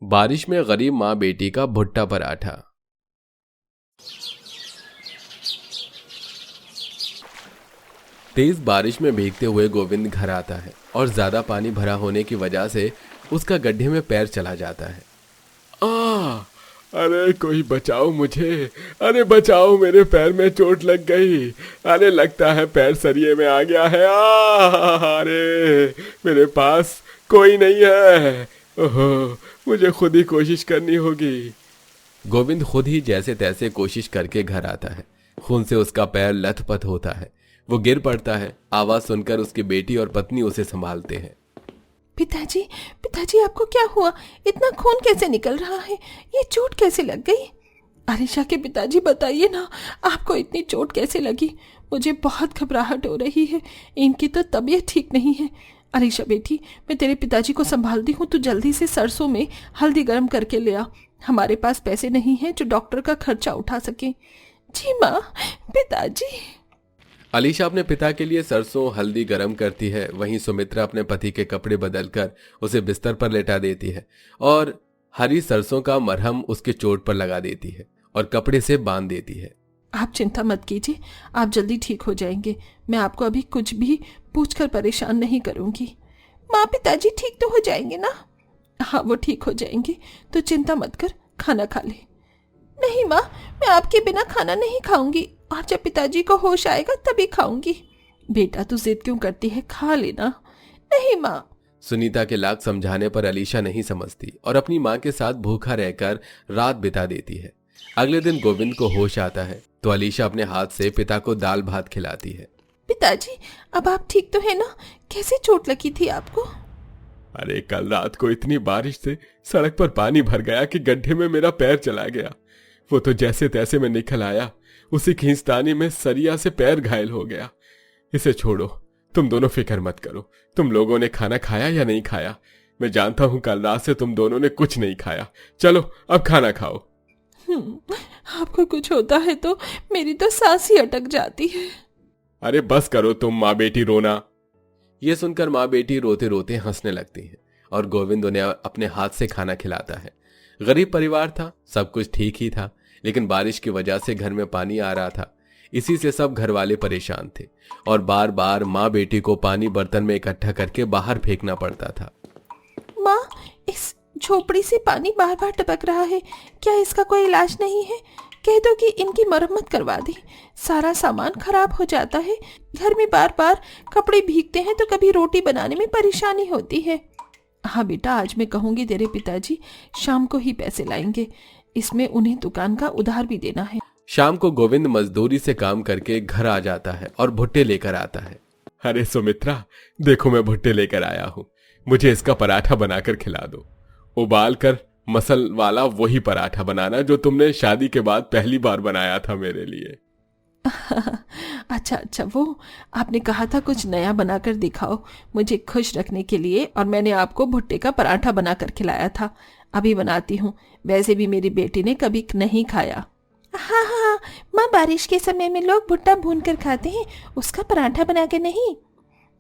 बारिश में गरीब माँ बेटी का भुट्टा पराठा। तेज बारिश में भीगते हुए गोविंद घर आता है और ज्यादा पानी भरा होने की वजह से उसका गड्ढे में पैर चला जाता है। अरे कोई बचाओ मुझे, अरे बचाओ, मेरे पैर में चोट लग गई। अरे लगता है पैर सरिये में आ गया है। अरे मेरे पास कोई नहीं है। ओहो, मुझे खुद ही कोशिश करनी होगी। गोविंद खुद ही जैसे तैसे कोशिश करके घर आता है। खून से उसका पैर लथपथ होता है। वो गिर पड़ता है। आवाज सुनकर उसकी बेटी और पत्नी उसे संभालते हैं। पिताजी, पिताजी आपको क्या हुआ? इतना खून कैसे निकल रहा है? ये चोट कैसे लग गई? अरीशा के पिताजी बताइए ना, आपको इतनी चोट कैसे लगी? मुझे बहुत घबराहट हो रही है। इनकी तो तबीयत ठीक नहीं है। अरीशा बेटी, मैं तेरे पिताजी को संभालती हूँ। तू जल्दी से सरसों में हल्दी गर्म करके ले आ। हमारे पास पैसे नहीं हैं जो डॉक्टर का खर्चा उठा सके। जी माँ। पिताजी। अलीशा अपने पिता के लिए सरसों हल्दी गरम करती है। वहीं सुमित्रा अपने पति के कपड़े बदलकर उसे बिस्तर पर लेटा देती है और हरी सरसों का मरहम उसके चोट पर लगा देती है और कपड़े से बांध देती है। आप चिंता मत कीजिए, आप जल्दी ठीक हो जाएंगे। मैं आपको अभी कुछ भी पूछकर परेशान नहीं करूंगी। माँ, पिताजी ठीक तो हो जाएंगे ना? हाँ, वो ठीक हो जाएंगे, तो चिंता मत कर, खाना खा ले। नहीं माँ, मैं आपके बिना खाना नहीं खाऊंगी, और जब पिताजी को होश आएगा तभी खाऊंगी। बेटा तू जिद क्यों करती है, खा लेना। नहीं माँ। सुनीता के लाख समझाने पर अलीशा नहीं समझती और अपनी माँ के साथ भूखा रहकर रात बिता देती है। अगले दिन गोविंद को होश आता है तो अलीशा अपने हाथ से पिता को दाल भात खिलाती है। पिताजी, अब आप ठीक तो है ना? कैसे चोट लगी थी आपको? अरे कल रात को इतनी बारिश से सड़क पर पानी भर गया कि गड्ढे में मेरा पैर चला गया। वो तो जैसे तैसे मैं निकल आया, उसी खींचतानी में सरिया से पैर घायल हो गया। इसे छोड़ो, तुम दोनों फिक्र मत करो। तुम लोगों ने खाना खाया या नहीं खाया? मैं जानता हूं कल रात से तुम दोनों ने कुछ नहीं खाया। चलो अब खाना खाओ। आपको कुछ होता है तो मेरी तो सांस ही अटक जाती है। अरे बस करो तुम माँ बेटी रोना। ये सुनकर माँ बेटी रोते रोते हंसने लगती हैं और गोविंद उन्हें अपने हाथ से खाना खिलाता है। गरीब परिवार था, सब कुछ ठीक ही था, लेकिन बारिश की वजह से घर में पानी आ रहा था। इसी से सब घर वाले परेशान थे और बार बार माँ बेटी को पानी बर्तन में इकट्ठा करके बाहर फेंकना पड़ता था। माँ, इस झोपड़ी से पानी बार बार टपक रहा है, क्या इसका कोई इलाज नहीं है? कह दो कि इनकी मरम्मत करवा दे। सारा सामान खराब हो जाता है, घर में बार बार कपड़े भीगते हैं तो कभी रोटी बनाने में परेशानी होती है। हाँ बेटा, आज मैं कहूँगी तेरे पिताजी शाम को ही पैसे लाएंगे। इसमें उन्हें दुकान का उधार भी देना है। शाम को गोविंद मजदूरी से काम करके घर आ जाता है और भुट्टे लेकर आता है। अरे सुमित्रा, देखो मैं भुट्टे लेकर आया हूँ। मुझे इसका पराठा बनाकर खिला दो। उबाल कर मसल वाला वही पराठा बनाना जो तुमने शादी के बाद पहली बार बनाया था मेरे लिए। अच्छा अच्छा, वो आपने कहा था कुछ नया बनाकर दिखाओ मुझे खुश रखने के लिए, और मैंने आपको भुट्टे का पराठा बनाकर खिलाया था। अभी बनाती हूँ। वैसे भी मेरी बेटी ने कभी नहीं खाया। हाँ हाँ माँ, बारिश के समय में लोग भुट्टा भून कर खाते हैं, उसका पराठा बना के नहीं।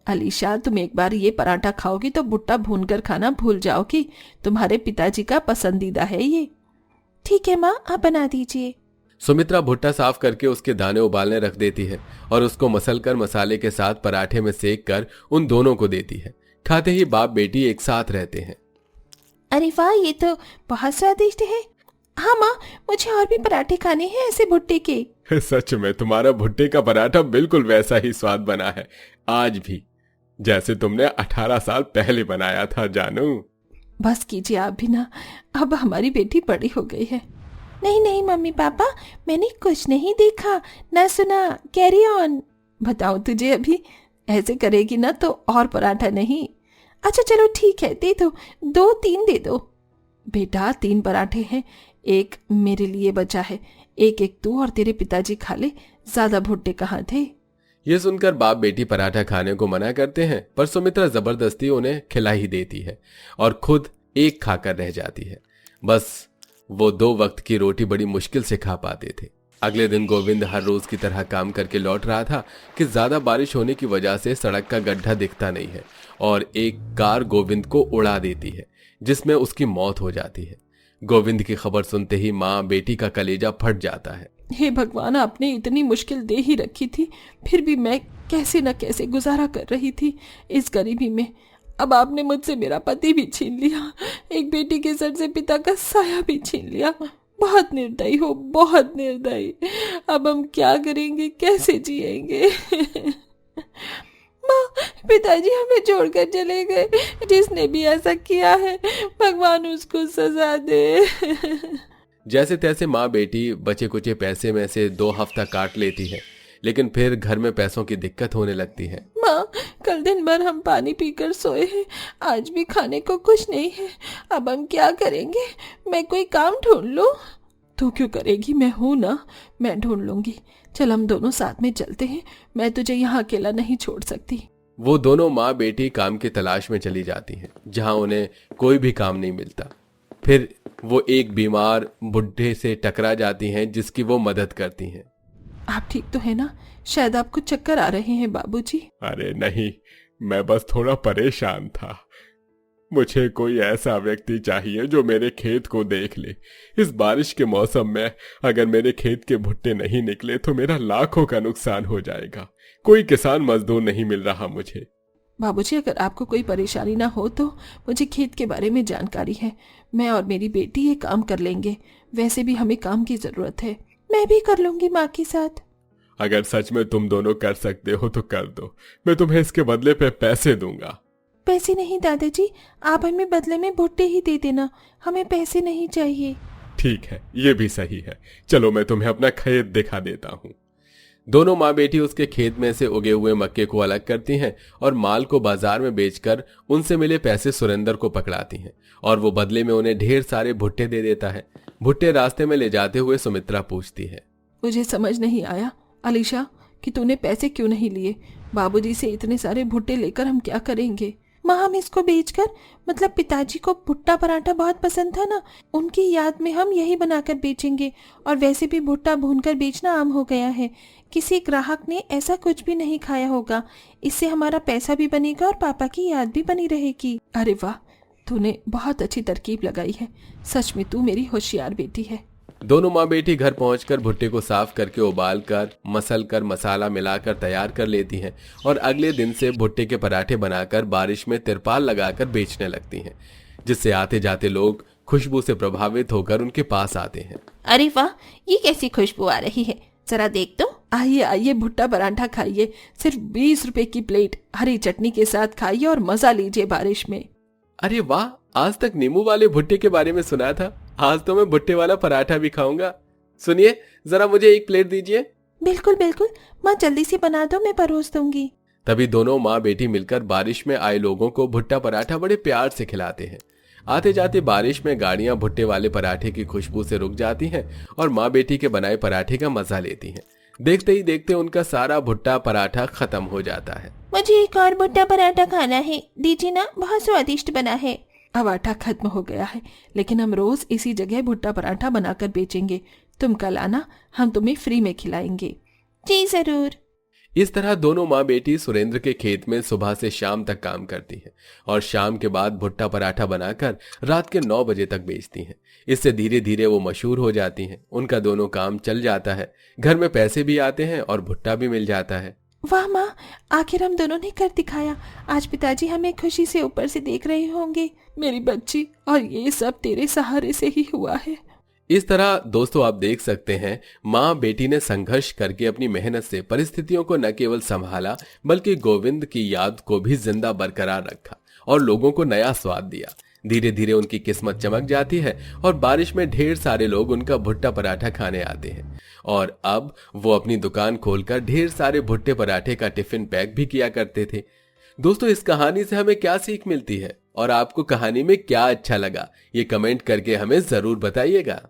अलीशा, तुम एक बार ये पराठा खाओगी तो भुट्टा भून कर खाना भूल जाओगी। तुम्हारे पिताजी का पसंदीदा है ये। ठीक है माँ, आप बना दीजिए। सुमित्रा भुट्टा साफ करके उसके दाने उबालने रख देती है और उसको मसलकर मसाले के साथ पराठे में सेक कर उन दोनों को देती है। खाते ही बाप बेटी एक साथ रहते हैं। अरे वाह, ये तो बहुत स्वादिष्ट है। हाँ माँ, मुझे और भी पराठे खाने हैं ऐसे भुट्टे के। सच में तुम्हारा भुट्टे का पराठा बिल्कुल वैसा ही स्वाद बना है आज भी, जैसे तुमने 18 साल पहले बनाया था जानू। बस कीजिए आप भी ना, अब हमारी बेटी बड़ी हो गई है। नहीं नहीं मम्मी पापा, मैंने कुछ नहीं देखा ना सुना, कैरी ऑन। बताओ तुझे अभी ऐसे करेगी ना तो और पराठा नहीं। अच्छा चलो ठीक है, दे दो, 2-3 दे दो। बेटा 3 पराठे हैं, एक मेरे लिए बचा है, एक एक तू और तेरे पिताजी खा ले, ज्यादा भुट्टे कहाँ थे। ये सुनकर बाप बेटी पराठा खाने को मना करते हैं, पर सुमित्रा जबरदस्ती उन्हें खिला ही देती है और खुद एक खाकर रह जाती है। बस वो 2 वक्त की रोटी बड़ी मुश्किल से खा पाते थे। अगले दिन गोविंद हर रोज की तरह काम करके लौट रहा था कि ज्यादा बारिश होने की वजह से सड़क का गड्ढा दिखता नहीं है और एक कार गोविंद को उड़ा देती है। जिसमें उसकी मौत हो जाती है। गोविंद की खबर सुनते ही माँ बेटी का कलेजा फट जाता है। हे भगवान, आपने इतनी मुश्किल दे ही रखी थी, फिर भी मैं कैसे न कैसे गुजारा कर रही थी इस गरीबी में। अब आपने मुझसे मेरा पति भी छीन लिया, एक बेटी के सर से पिता का साया भी छीन लिया। बहुत निर्दयी हो, बहुत निर्दयी। अब हम क्या करेंगे, कैसे जिएंगे? माँ, पिताजी हमें छोड़कर चले गए। जिसने भी ऐसा किया है भगवान उसको सजा दे। जैसे तैसे माँ बेटी बचे कुचे पैसे में से 2 हफ्ता काट लेती है, लेकिन फिर घर में पैसों की दिक्कत होने लगती है। माँ, कल दिन भर हम पानी पीकर सोए हैं, आज भी खाने को कुछ नहीं है। अब हम क्या करेंगे? मैं कोई काम ढूंढ लूं? तू क्यों करेगी, मैं हूं ना, मैं ढूंढ लूंगी। चल हम दोनों साथ में चलते हैं, मैं तुझे यहाँ अकेला नहीं छोड़ सकती। वो दोनों माँ बेटी काम की तलाश में चली जाती हैं, जहां उन्हें कोई भी काम नहीं मिलता। फिर वो एक बीमार बुढ़े से टकरा जाती हैं, जिसकी वो मदद करती हैं। आप ठीक तो है ना? शायद आपको चक्कर आ रहे हैं बाबूजी। अरे नहीं, मैं बस थोड़ा परेशान था। मुझे कोई ऐसा व्यक्ति चाहिए जो मेरे खेत को देख ले। इस बारिश के मौसम में अगर मेरे खेत के भुट्टे नहीं निकले तो मेरा लाखों का नुकसान हो जाएगा। कोई किसान मजदूर नहीं मिल रहा मुझे। बाबूजी, अगर आपको कोई परेशानी ना हो तो मुझे खेत के बारे में जानकारी है। मैं और मेरी बेटी ये काम कर लेंगे। वैसे भी हमें काम की जरूरत है। मैं भी कर लूंगी माँ के साथ। अगर सच में तुम दोनों कर सकते हो तो कर दो, मैं तुम्हें इसके बदले पे पैसे दूंगा। पैसे नहीं दादाजी, आप हमें बदले में भुट्टे ही दे देना, हमें पैसे नहीं चाहिए। ठीक है, ये भी सही है। चलो मैं तुम्हें अपना खेत दिखा देता हूँ। दोनों माँ बेटी उसके खेत में से उगे हुए मक्के को अलग करती हैं और माल को बाजार में बेचकर उनसे मिले पैसे सुरेंद्र को पकड़ाती हैं और वो बदले में उन्हें ढेर सारे भुट्टे दे देता है। भुट्टे रास्ते में ले जाते हुए सुमित्रा पूछती है, मुझे समझ नहीं आया अलीशा कि तूने पैसे क्यों नहीं लिए। बाबूजी से इतने सारे भुट्टे लेकर हम क्या करेंगे? माँ, हम इसको बेचकर, मतलब पिताजी को भुट्टा पराठा बहुत पसंद था ना, उनकी याद में हम यही बनाकर बेचेंगे। और वैसे भी भुट्टा भूनकर बेचना आम हो गया है, किसी ग्राहक ने ऐसा कुछ भी नहीं खाया होगा। इससे हमारा पैसा भी बनेगा और पापा की याद भी बनी रहेगी। अरे वाह, तूने बहुत अच्छी तरकीब लगाई है। सच में तू मेरी होशियार बेटी है। दोनों माँ बेटी घर पहुंचकर भुट्टे को साफ करके उबालकर मसलकर मसाला मिलाकर तैयार कर लेती हैं और अगले दिन से भुट्टे के पराठे बनाकर बारिश में तिरपाल लगाकर बेचने लगती हैं, जिससे आते जाते लोग खुशबू से प्रभावित होकर उनके पास आते हैं। अरे वाह, ये कैसी खुशबू आ रही है, जरा देख तो। आइए आइए, भुट्टा पराठा खाइए, सिर्फ 20 रुपए की प्लेट, हरी चटनी के साथ खाइए और मजा लीजिए बारिश में। अरे वाह, आज तक नींबू वाले भुट्टे के बारे में सुना था, आज तो मैं भुट्टे वाला पराठा भी खाऊंगा। सुनिए, जरा मुझे एक प्लेट दीजिए। बिल्कुल बिल्कुल, माँ जल्दी से बना दो, मैं परोस दूंगी। तभी दोनों माँ बेटी मिलकर बारिश में आए लोगों को भुट्टा पराठा बड़े प्यार से खिलाते हैं। आते जाते बारिश में गाड़ियां भुट्टे वाले पराठे की खुशबू से रुक जाती हैं और माँ बेटी के बनाए पराठे का मजा लेती हैं। देखते ही देखते उनका सारा भुट्टा पराठा खत्म हो जाता है। मुझे एक और भुट्टा पराठा खाना है, दीजिए ना, बहुत स्वादिष्ट बना है। अब आटा खत्म हो गया है, लेकिन हम रोज इसी जगह भुट्टा पराठा बनाकर बेचेंगे। तुम कल आना, हम तुम्हें फ्री में खिलाएंगे। जी जरूर। इस तरह दोनों माँ बेटी सुरेंद्र के खेत में सुबह से शाम तक काम करती हैं और शाम के बाद भुट्टा पराठा बनाकर रात के 9 बजे तक बेचती हैं। इससे धीरे धीरे वो मशहूर हो जाती हैं। उनका दोनों काम चल जाता है, घर में पैसे भी आते हैं और भुट्टा भी मिल जाता है। वाह माँ, आखिर हम दोनों ने कर दिखाया। आज पिताजी हमें खुशी से ऊपर से देख रहे होंगे। मेरी बच्ची, और ये सब तेरे सहारे से ही हुआ है। इस तरह दोस्तों आप देख सकते हैं, माँ बेटी ने संघर्ष करके अपनी मेहनत से परिस्थितियों को न केवल संभाला बल्कि गोविंद की याद को भी जिंदा बरकरार रखा और लोगों को नया स्वाद दिया। धीरे धीरे उनकी किस्मत चमक जाती है और बारिश में ढेर सारे लोग उनका भुट्टा पराठा खाने आते हैं और अब वो अपनी दुकान खोलकर ढेर सारे भुट्टे पराठे का टिफिन पैक भी किया करते थे। दोस्तों, इस कहानी से हमें क्या सीख मिलती है और आपको कहानी में क्या अच्छा लगा, ये कमेंट करके हमें जरूर बताइएगा।